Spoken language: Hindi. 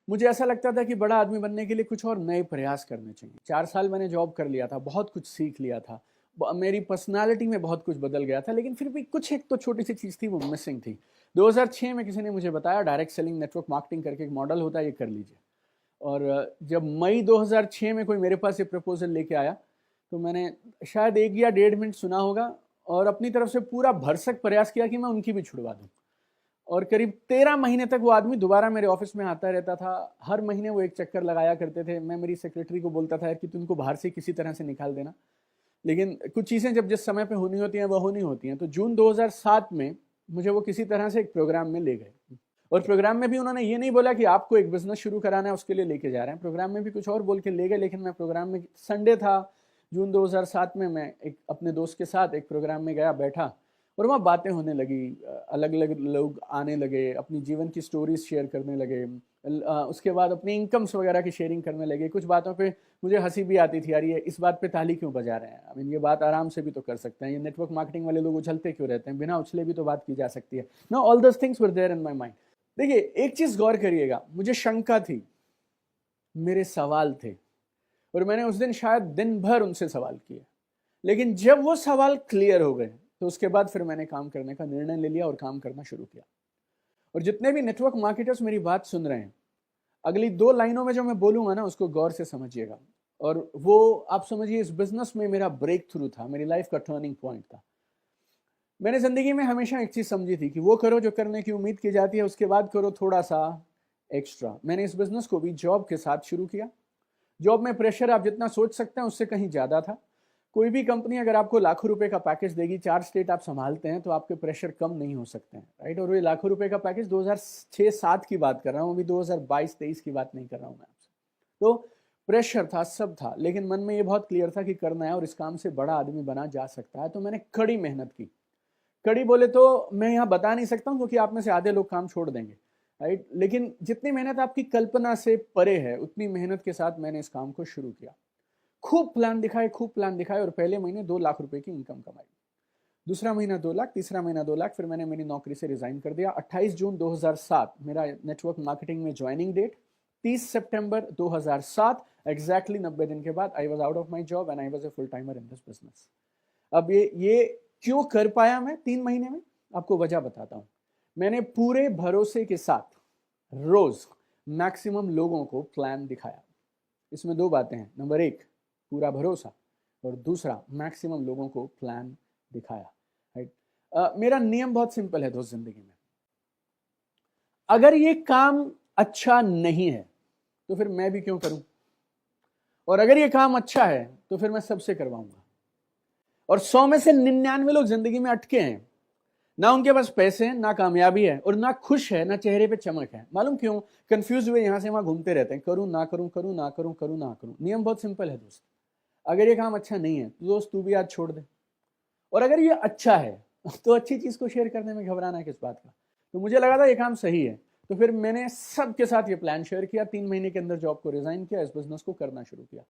मुझे ऐसा लगता था कि बड़ा आदमी बनने के लिए कुछ और नए प्रयास करने चाहिए। 4 साल मैंने जॉब कर लिया था, बहुत कुछ सीख लिया था, मेरी पर्सनालिटी में बहुत कुछ बदल गया था, लेकिन फिर भी कुछ एक तो छोटी सी चीज़ थी, वो मिसिंग थी। 2006 में किसी ने मुझे बताया, डायरेक्ट सेलिंग नेटवर्क मार्केटिंग करके एक मॉडल होता है, ये कर लीजिए। और जब मई 2006 में कोई मेरे पास ये प्रपोजल लेके आया, तो मैंने शायद 1 या 1.5 मिनट सुना होगा और अपनी तरफ से पूरा भरसक प्रयास किया कि मैं उनकी भी छुड़वा दूं। और करीब 13 महीने तक वो आदमी दोबारा मेरे ऑफिस में आता रहता था। हर महीने वो एक चक्कर लगाया करते थे। मैं मेरी सेक्रेटरी को बोलता था कि तुमको बाहर से किसी तरह से निकाल देना, लेकिन कुछ चीज़ें जब जिस समय पे होनी होती हैं वह होनी होती हैं। तो जून 2007 में मुझे वो किसी तरह से एक प्रोग्राम में ले गए, और प्रोग्राम में भी उन्होंने ये नहीं बोला कि आपको एक बिजनेस शुरू कराना है उसके लिए लेके जा रहे हैं, प्रोग्राम में भी कुछ और बोल के ले गए। लेकिन मैं प्रोग्राम में, संडे था जून 2007 में, मैं एक अपने दोस्त के साथ एक प्रोग्राम में गया, बैठा, और वहाँ बातें होने लगी। अलग अलग लोग आने लगे, अपनी जीवन की स्टोरीज शेयर करने लगे। उसके बाद अपनी इनकम्स वगैरह की शेयरिंग करने लगे। कुछ बातों पे मुझे हंसी भी आती थी, यार ये इस बात पे ताली क्यों बजा रहे हैं, आई मीन ये बात आराम से भी तो कर सकते हैं, ये नेटवर्क मार्केटिंग वाले लोग उछलते क्यों रहते हैं, बिना उछले भी तो बात की जा सकती है। No, all those things were there in my mind. देखिए, एक चीज गौर करिएगा, मुझे शंका थी, मेरे सवाल थे, और मैंने उस दिन शायद दिन भर उनसे सवाल किए। लेकिन जब वो सवाल क्लियर हो गए, तो उसके बाद फिर मैंने काम करने का निर्णय ले लिया और काम करना शुरू किया। और जितने भी नेटवर्क मार्केटर्स मेरी बात सुन रहे हैं, अगली 2 लाइनों में जो मैं बोलूंगा ना, उसको गौर से समझिएगा। और वो आप समझिए, इस बिजनेस में मेरा ब्रेक थ्रू था, मेरी लाइफ का टर्निंग पॉइंट था। मैंने जिंदगी में हमेशा एक चीज समझी थी कि वो करो जो करने की उम्मीद की जाती है, उसके बाद करो थोड़ा सा एक्स्ट्रा। मैंने इस बिजनेस को भी जॉब के साथ शुरू किया। जॉब में प्रेशर आप जितना सोच सकते हैं उससे कहीं ज्यादा था। कोई भी कंपनी अगर आपको लाखों रुपए का पैकेज देगी, 4 स्टेट आप संभालते हैं, तो आपके प्रेशर कम नहीं हो सकते हैं, राइट। और ये लाखों रुपए का पैकेज 2006-07 की बात कर रहा हूँ, अभी 2022-23 की बात नहीं कर रहा हूँ मैं आपसे। तो प्रेशर था, सब था, लेकिन मन में ये बहुत क्लियर था कि करना है और इस काम से बड़ा आदमी बना जा सकता है। तो मैंने कड़ी मेहनत की। कड़ी बोले तो मैं यहाँ बता नहीं सकता हूँ, क्योंकि आप में से आधे लोग काम छोड़ देंगे, राइट। लेकिन जितनी मेहनत आपकी कल्पना से परे है, उतनी मेहनत के साथ मैंने इस काम को शुरू किया। खूब प्लान दिखाए, खूब प्लान दिखाए, और पहले महीने 2 लाख रुपए की इनकम कमाई। दूसरा महीना 2 लाख, तीसरा महीना 2 लाख। फिर मैंने मेरी नौकरी से रिजाइन कर दिया। 28 जून 2007 मेरा नेटवर्क मार्केटिंग में ज्वाइनिंग डेट। 30 सितंबर 2007, एग्जैक्टली 90 दिन के बाद, I was out of my job and I was a full timer in this business. अब ये क्यों कर पाया मैं 3 महीने में, आपको वजह बताता हूं। मैंने पूरे भरोसे के साथ रोज मैक्सिमम लोगों को प्लान दिखाया। इसमें 2 बातें हैं, नंबर 1 पूरा भरोसा, और दूसरा मैक्सिमम लोगों को प्लान दिखाया, राइट। मेरा नियम बहुत सिंपल है दोस्त जिंदगी में, अगर ये काम अच्छा नहीं है तो फिर मैं भी क्यों करूं, और अगर ये काम अच्छा है तो फिर मैं सबसे करवाऊंगा। और 100 में से 99 लोग जिंदगी में अटके हैं, ना उनके पास पैसे हैं, ना कामयाबी है, और ना खुश है, ना चेहरे पे चमक है। मालूम क्यों? कंफ्यूज हुए यहां से वहां घूमते रहते हैं, करूं ना करूं, करूं ना करूं, करूं ना करूं। नियम बहुत सिंपल है दोस्त, अगर ये काम अच्छा नहीं है तो दोस्त तू भी आज छोड़ दे, और अगर ये अच्छा है तो अच्छी चीज को शेयर करने में घबराना किस बात का। तो मुझे लगा था ये काम सही है, तो फिर मैंने सबके साथ ये प्लान शेयर किया। 3 महीने के अंदर जॉब को रिजाइन किया, इस बिजनेस को करना शुरू किया।